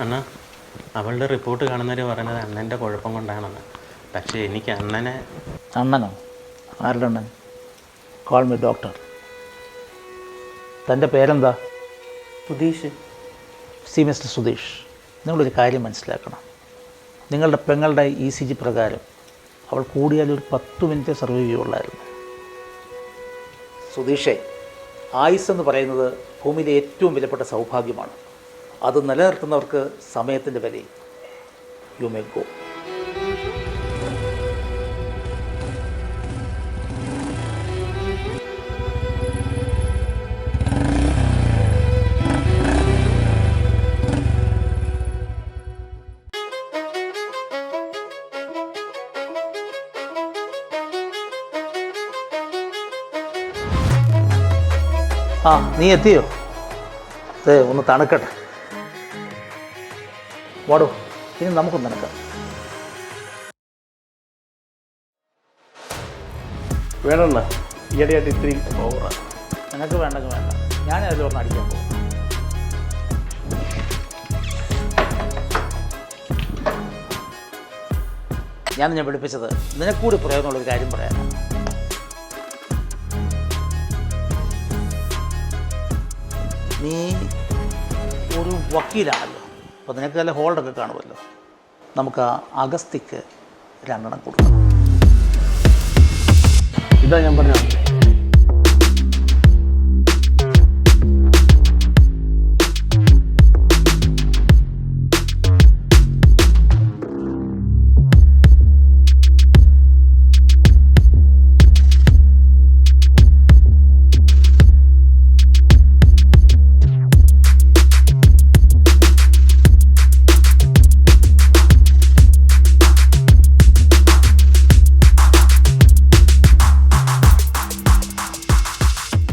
അണ്ണാ, അവളുടെ റിപ്പോർട്ട് കാണുന്നവർ പറയുന്നത് അണ്ണൻ്റെ കുഴപ്പം കൊണ്ടാണെന്ന്. പക്ഷേ എനിക്ക് അണ്ണനെ... അണ്ണനോ? ആരുടെ അണ്ണൻ? Call me doctor. തൻ്റെ പേരെന്താ? സുധീഷ്. മിസ്റ്റർ സുധീഷ്, നിങ്ങളൊരു കാര്യം മനസ്സിലാക്കണം. നിങ്ങളുടെ പെങ്ങളുടെ ECG പ്രകാരം അവൾ കൂടിയാൽ ഒരു 10 മിനിറ്റ് സർവൈവ് ചെയ്യുള്ളായിരുന്നു. സുധീഷേ, ആയുസ് എന്ന് പറയുന്നത് ഭൂമിയിലെ ഏറ്റവും വിലപ്പെട്ട സൗഭാഗ്യമാണ്. അത് നിലനിർത്തുന്നവർക്ക് സമയത്തിൻ്റെ വിലയും. You may go. ആ, നീ എത്തിയോ? അതെ, ഒന്ന് തണുക്കട്ടെ. വാടോ, ഇനി നമുക്കൊന്ന് തണുക്കാം. വേണമെന്നാ ഈയിടെയായിട്ട് ഇത്തിരി ഓവറാണ്. നിനക്ക് വേണ്ടെങ്കിൽ വേണ്ട, ഞാൻ അതിലൊരെണ്ണം അടിക്കാൻ പോകും. ഞാൻ പഠിപ്പിച്ചത് നിനക്കൂടി പറയാമെന്നുള്ളൊരു കാര്യം പറയാനാണ്. നീ ഒരു വക്കീലാണല്ലോ, അപ്പോൾ നിനക്ക് നല്ല ഹോൾഡൊക്കെ കാണുമല്ലോ. നമുക്ക് ആ അഗസ്തിക്ക് 2 കൊടുക്കാം. ഇതാ ഞാൻ പറഞ്ഞത്.